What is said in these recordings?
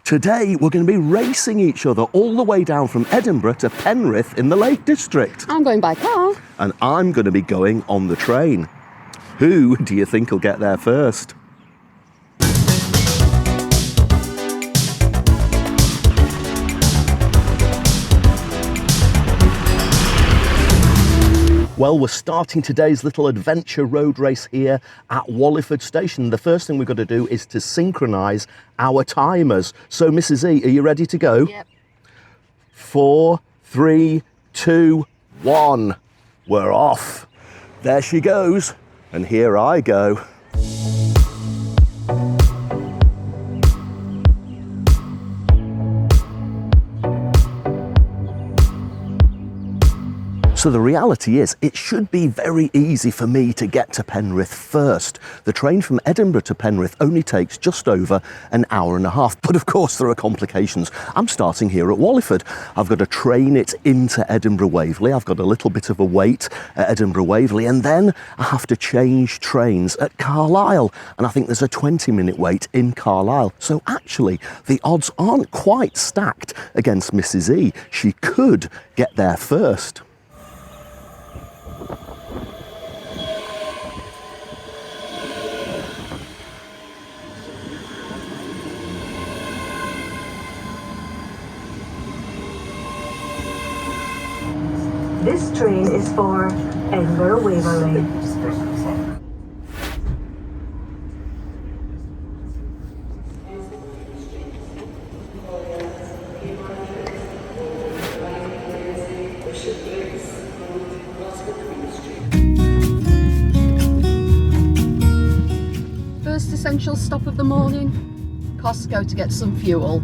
Today we're going to be racing each other all the way down from Edinburgh to Penrith in the Lake District. I'm going by car. And I'm going to be going on the train. Who do you think will get there first? Well, we're starting today's little adventure road race here at Wallyford station. The first thing we've got to do is to synchronise our timers. So, Mrs. E, are you ready to go? Yep. 4, 3, 2, 1. We're off. There she goes. And here I go. So the reality is, it should be very easy for me to get to Penrith first. The train from Edinburgh to Penrith only takes just over an hour and a half. But of course, there are complications. I'm starting here at Wallyford. I've got to train it into Edinburgh Waverley. I've got a little bit of a wait at Edinburgh Waverley. And then I have to change trains at Carlisle. And I think there's a 20-minute wait in Carlisle. So actually, the odds aren't quite stacked against Mrs. E. She could get there first. This train is for Edinburgh Waverley. First essential stop of the morning, CostCo to get some fuel.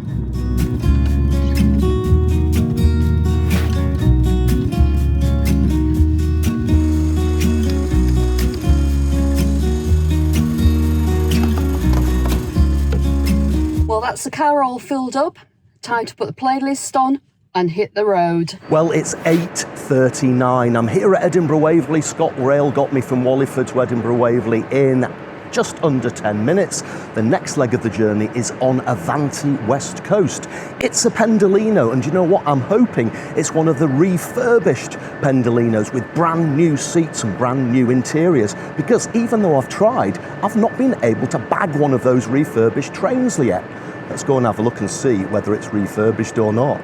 Well, that's the car all filled up. Time to put the playlist on and hit the road. Well, it's 8:39. I'm here at Edinburgh Waverley. Scot Rail got me from Wallyford to Edinburgh Waverley in just under 10 minutes. The next leg of the journey is on Avanti West Coast. It's a Pendolino, and you know what? I'm hoping it's one of the refurbished Pendolinos with brand new seats and brand new interiors, because even though I've tried, I've not been able to bag one of those refurbished trains yet. Let's go and have a look and see whether it's refurbished or not.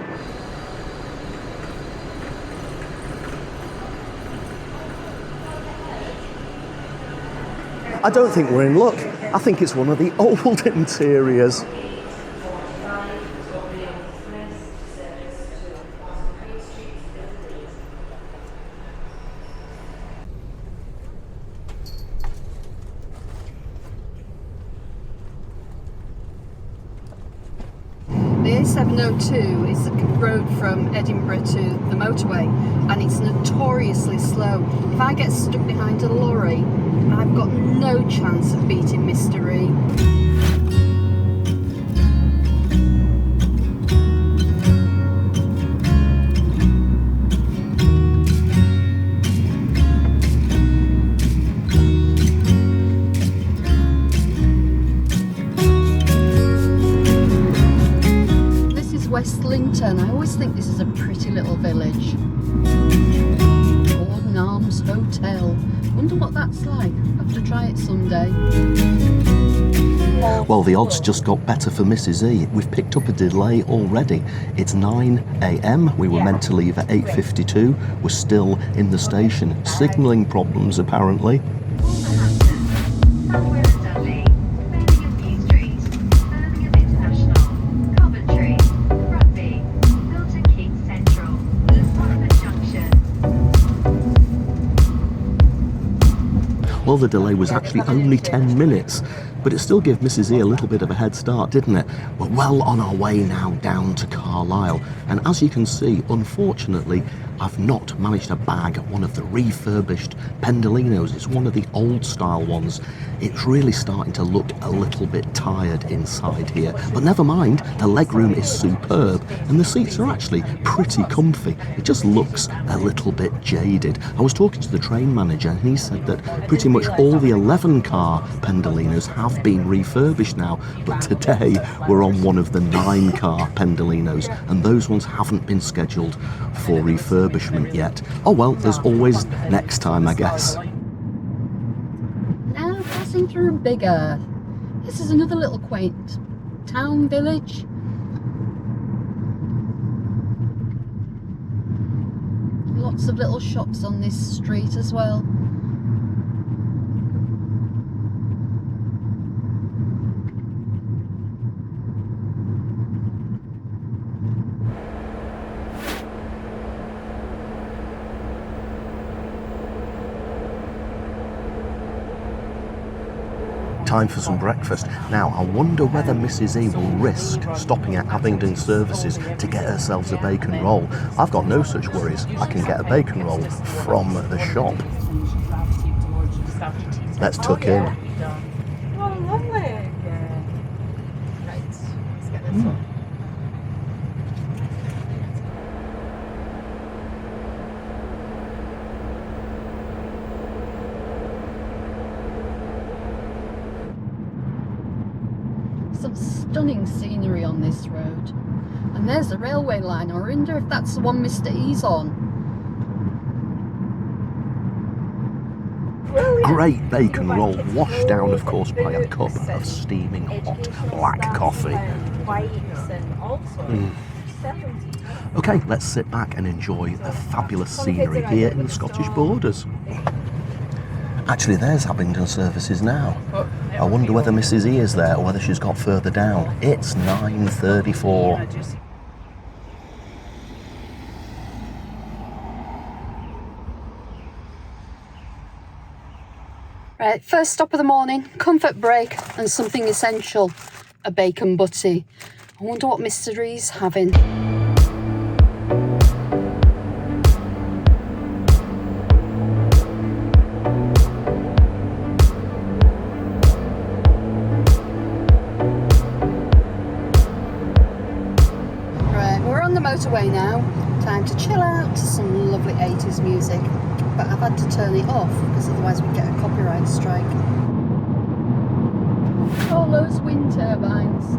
I don't think we're in luck. I think it's one of the old interiors. The A702 is the road from Edinburgh to the motorway, and it's notoriously slow. If I get stuck behind a lorry, I've got no chance of beating Mr. E. West Linton. I always think this is a pretty little village. Gordon Arms Hotel. Wonder what that's like. Have to try it someday. Well, the odds just got better for Mrs. E. We've picked up a delay already. It's 9 a.m. We were meant to leave at 8:52. We're still in the station. Signalling problems, apparently. Well, the delay was actually only 10 minutes, but it still gave Mrs. E a little bit of a head start, didn't it? We're well on our way now down to Carlisle, and as you can see, unfortunately, I've not managed to bag one of the refurbished Pendolinos. It's one of the old style ones. It's really starting to look a little bit tired inside here, but never mind, the legroom is superb and the seats are actually pretty comfy. It just looks a little bit jaded. I was talking to the train manager and he said that pretty much all the 11 car Pendolinos have been refurbished now, but today we're on one of the 9 car Pendolinos and those ones haven't been scheduled for refurbishment yet. Oh well, there's always next time, I guess. Now passing through Bigger. This is another little quaint town village. Lots of little shops on this street as well. Time for some breakfast. Now, I wonder whether Mrs. E will risk stopping at Abingdon Services to get herself a bacon roll. I've got no such worries. I can get a bacon roll from the shop. Let's tuck in. Oh, lovely. Yeah. Right, let's get this one. Some stunning scenery on this road. And there's the railway line. I wonder if that's the one Mr. E's on. Great bacon roll, washed down, of course, by a cup of steaming hot black coffee. Okay, let's sit back and enjoy the fabulous scenery here in the Scottish borders. Actually, there's Abingdon Services now. I wonder whether Mrs. E is there or whether she's got further down. It's 9:34. Right, first stop of the morning, comfort break and something essential, a bacon butty. I wonder what Mr. E's having. Motorway now, time to chill out to some lovely 80s music, but I've had to turn it off because otherwise we'd get a copyright strike. All those wind turbines.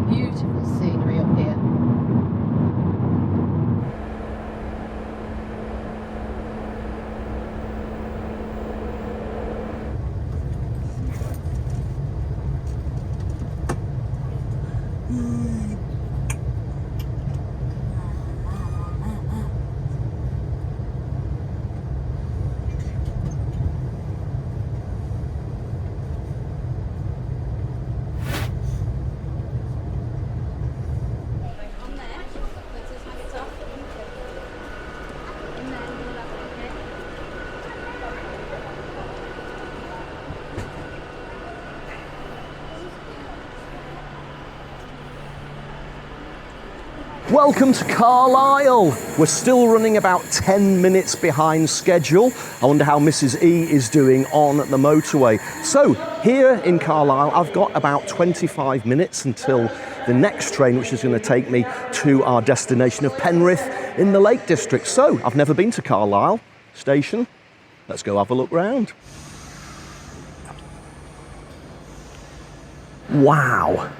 Beautiful scenery up here. Welcome to Carlisle. We're still running about 10 minutes behind schedule. I wonder how Mrs. E is doing on the motorway. So here in Carlisle, I've got about 25 minutes until the next train, which is going to take me to our destination of Penrith in the Lake District. So I've never been to Carlisle station. Let's go have a look round. Wow.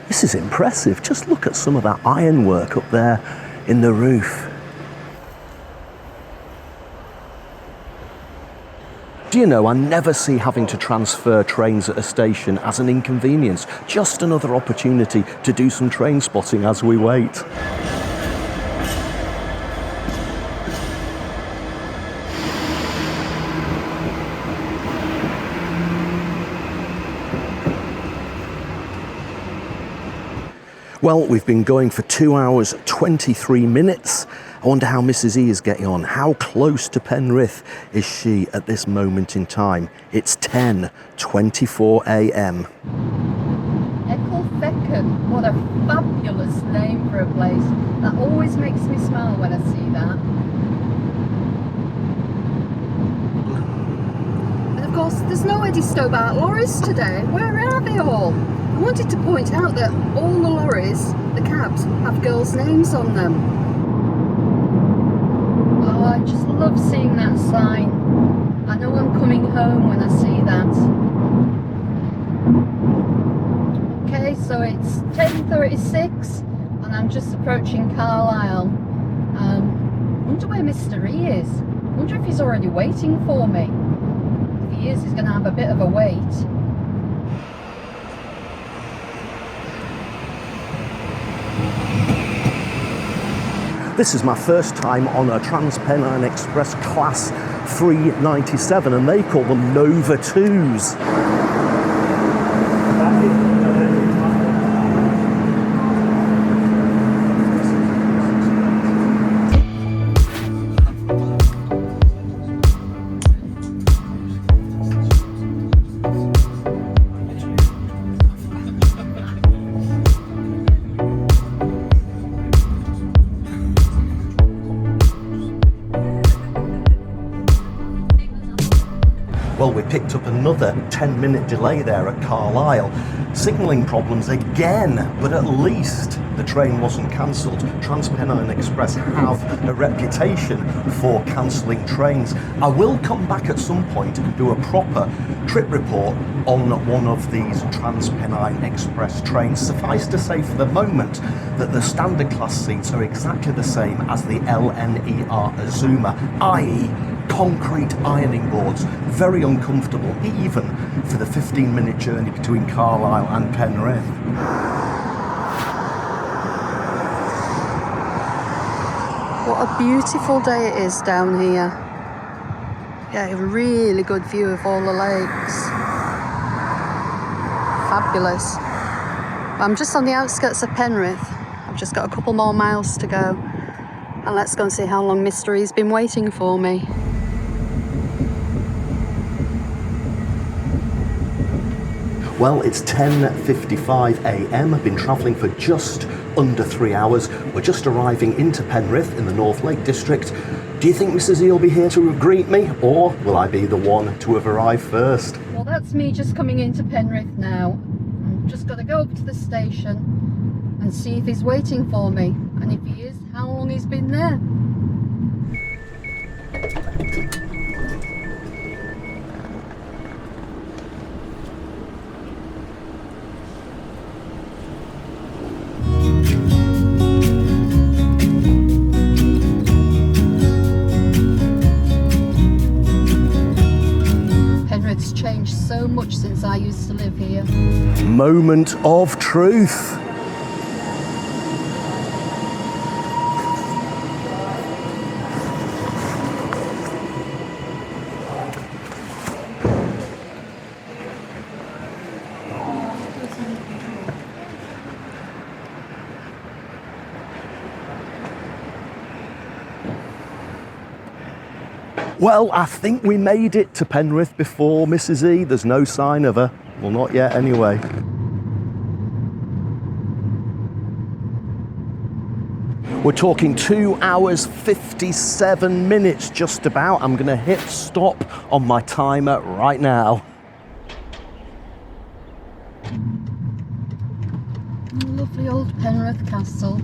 This is impressive. Just look at some of that ironwork up there in the roof. Do you know, I never see having to transfer trains at a station as an inconvenience, just another opportunity to do some train spotting as we wait. Well, we've been going for 2 hours, 23 minutes. I wonder how Mrs. E is getting on. How close to Penrith is she at this moment in time? It's 10:24 a.m. Ecclefechan Lincoln. What a fabulous name for a place. That always makes me smile when I see that. And of course, there's no Eddie Stobart lorries today. Where are they all? I wanted to point out that all the lorries, the cabs, have girls' names on them. Oh, I just love seeing that sign. I know I'm coming home when I see that. Okay, so it's 10:36 and I'm just approaching Carlisle. Wonder where Mr. E is. Wonder if he's already waiting for me. If he is, he's going to have a bit of a wait. This is my first time on a Transpennine Express Class 397 and they call them Nova 2s. Well, we picked up another 10-minute delay there at Carlisle. Signalling problems again, but at least the train wasn't cancelled. Transpennine Express have a reputation for cancelling trains. I will come back at some point and do a proper trip report on one of these Transpennine Express trains. Suffice to say for the moment that the standard class seats are exactly the same as the LNER Azuma, i.e. concrete ironing boards, very uncomfortable even for the 15-minute journey between Carlisle and Penrith. What a beautiful day it is down here. Yeah, a really good view of all the lakes. Fabulous. I'm just on the outskirts of Penrith. I've just got a couple more miles to go. And let's go and see how long Mr. E's been waiting for me. Well, it's 10:55 a.m. I've been travelling for just under 3 hours. We're just arriving into Penrith in the North Lake District. Do you think Mrs. E will be here to greet me, or will I be the one to have arrived first? Well, that's me just coming into Penrith now. I've just got to go up to the station and see if he's waiting for me. And if he is, how long he's been there. So much since I used to live here. Moment of truth. Well, I think we made it to Penrith before Mrs. E. There's no sign of her. Well, not yet anyway. We're talking 2 hours, 57 minutes just about. I'm going to hit stop on my timer right now. Lovely old Penrith Castle.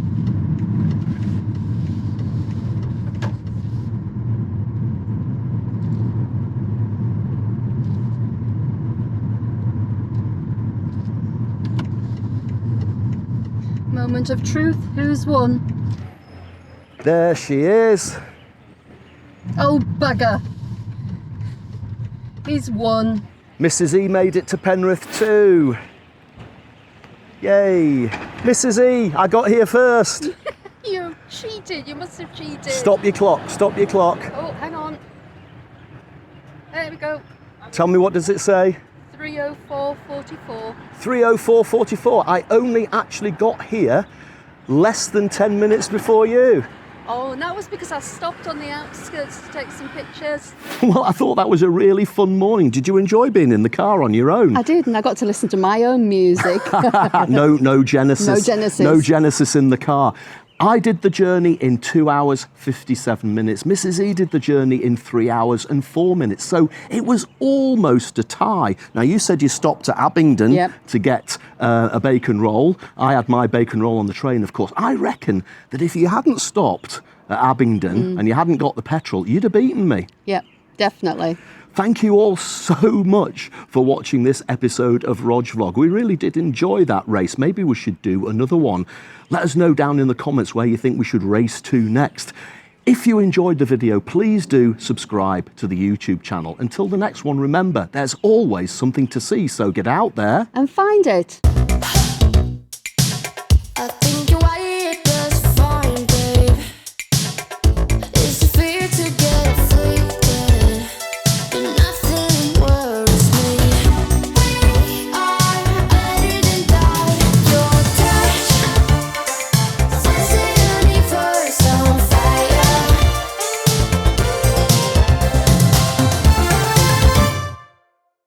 Moment of truth, who's won? There she is. Oh, bugger. He's won. Mrs. E made it to Penrith too. Yay. Mrs. E, I got here first. You cheated, you must have cheated. Stop your clock, stop your clock. Oh, hang on. There we go. Tell me, what does it say? 3:04:44. 3:04:44. I only actually got here less than 10 minutes before you. Oh, and that was because I stopped on the outskirts to take some pictures. Well, I thought that was a really fun morning. Did you enjoy being in the car on your own? I did, and I got to listen to my own music. No Genesis. No Genesis. No Genesis in the car. I did the journey in 2 hours, 57 minutes. Mrs. E did the journey in 3 hours and 4 minutes. So it was almost a tie. Now, you said you stopped at Abinton to get a bacon roll. I had my bacon roll on the train, of course. I reckon that if you hadn't stopped at Abingdon and you hadn't got the petrol, you'd have beaten me. Yep, definitely. Thank you all so much for watching this episode of Rog Vlog. We really did enjoy that race. Maybe we should do another one. Let us know down in the comments where you think we should race to next. If you enjoyed the video, please do subscribe to the YouTube channel. Until the next one, remember, there's always something to see, so get out there And find it.